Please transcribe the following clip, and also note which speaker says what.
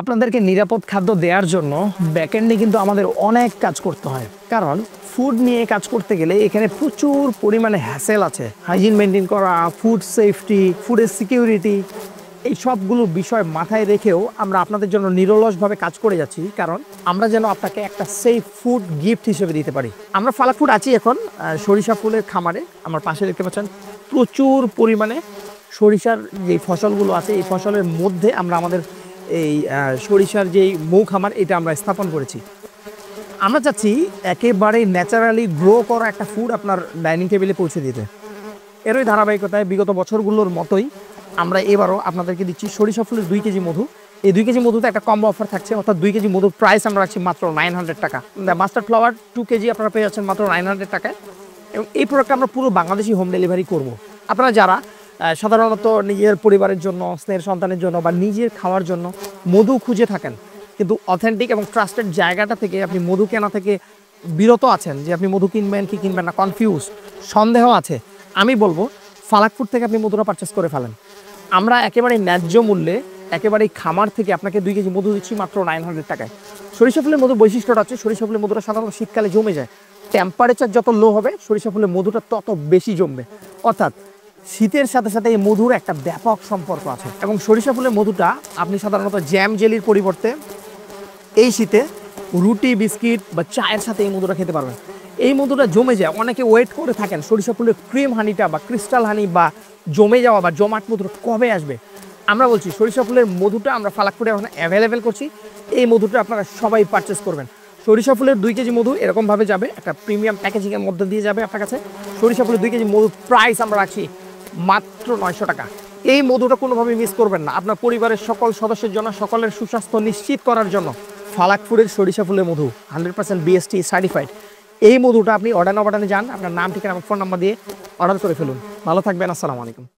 Speaker 1: আপনাদেরকে নিরাপদ খাদ্য দেওয়ার জন্য ব্যাকএন্ডে কিন্তু আমাদের অনেক কাজ করতে হয়, কারণ ফুড নিয়ে কাজ করতে গেলে এখানে প্রচুর পরিমাণে হ্যাসেল আছে। হাইজিন মেনটেন করা, ফুড সেফটি, ফুডের সিকিউরিটি, এই সবগুলো বিষয় মাথায় রেখেও আমরা আপনাদের জন্য নিরলসভাবে কাজ করে যাচ্ছি, কারণ আমরা যেন আপনাকে একটা সেফ ফুড গিফট হিসেবে দিতে পারি। আমরা ফালাক ফুড আছি এখন সরিষা ফুলের খামারে। আমার পাশে দেখতে পাচ্ছেন প্রচুর পরিমাণে সরিষার যে ফসলগুলো আছে, এই ফসলের মধ্যে আমরা আমাদের এই সরিষার যেই মৌ খামার এটা আমরা স্থাপন করেছি। আমরা চাচ্ছি একেবারে ন্যাচারালি গ্রো করা একটা ফুড আপনার ডাইনিং টেবিলে পৌঁছে দিতে। এরই ধারাবাহিকতায় বিগত বছরগুলোর মতোই আমরা এবারও আপনাদেরকে দিচ্ছি সরিষা ফুলের 2 কেজি মধু। এই 2 কেজি মধুতে একটা কম্বো অফার থাকছে, অর্থাৎ 2 কেজি মধুর প্রাইস আমরা রাখছি মাত্র 900 টাকা। মাস্টার্ড ফ্লাওয়ার 2 কেজি আপনারা পেয়ে যাচ্ছেন মাত্র 900 টাকায়, এবং এই প্রোডাক্টটা আমরা পুরো বাংলাদেশি হোম ডেলিভারি করব। আপনারা যারা সাধারণত নিজের পরিবারের জন্য, স্নেহের সন্তানের জন্য বা নিজের খাওয়ার জন্য মধু খুঁজে থাকেন, কিন্তু অথেন্টিক এবং ট্রাস্টেড জায়গাটা থেকে আপনি মধু কেনা থেকে বিরত আছেন, যে আপনি মধু কিনবেন কি কিনবেন না, কনফিউজ, সন্দেহ আছে, আমি বলবো ফালাক ফুড থেকে আপনি মধুটা পারচেস করে ফেলেন। আমরা একেবারে ন্যায্য মূল্যে একেবারে খামার থেকে আপনাকে 2 কেজি মধু দিচ্ছি মাত্র 900 টাকায়। সরিষা ফুলের মধুর বৈশিষ্ট্যটা হচ্ছে সরিষা ফুলের মধুটা সাধারণত শীতকালে জমে যায়। টেম্পারেচার যত লো হবে সরিষা ফুলের মধুটা তত বেশি জমবে, অর্থাৎ শীতের সাথে সাথে এই মধুর একটা ব্যাপক সম্পর্ক আছে। এবং সরিষা ফুলের মধুটা আপনি সাধারণত জ্যাম জেলির পরিবর্তে এই শীতে রুটি, বিস্কিট বা চায়ের সাথে এই মধুটা খেতে পারবেন। এই মধুটা জমে যায়, অনেকে ওয়েট করে থাকেন সরিষা ফুলের ক্রিম হানিটা বা ক্রিস্টাল হানি বা জমে যাওয়া বা জমাট মধুটা কবে আসবে। আমরা বলছি সরিষা ফুলের মধুটা আমরা ফালাক ফুডে এখন অ্যাভেলেবেল করছি। এই মধুটা আপনারা সবাই পারচেস করবেন। সরিষা ফুলের 2 কেজি মধু এরকমভাবে যাবে, একটা প্রিমিয়াম প্যাকেজিংয়ের মধ্যে দিয়ে যাবে আপনার কাছে। সরিষা ফুলের 2 কেজি মধুর প্রাইস আমরা রাখছি মাত্র 900 টাকা। এই মধুটা কোনোভাবেই মিস করবেন না। আপনার পরিবারের সকল সদস্যের জন্য, সকলের সুস্বাস্থ্য নিশ্চিত করার জন্য ফালাক ফুডের সরিষা ফুলের মধু 100% BST সার্টিফাইড। এই মধুটা আপনি অর্ডার না বাটনে যান, আপনার নাম, ঠিকানা এবং ফোন নাম্বার দিয়ে অর্ডার করে ফেলুন। ভালো থাকবেন, আসসালামু আলাইকুম।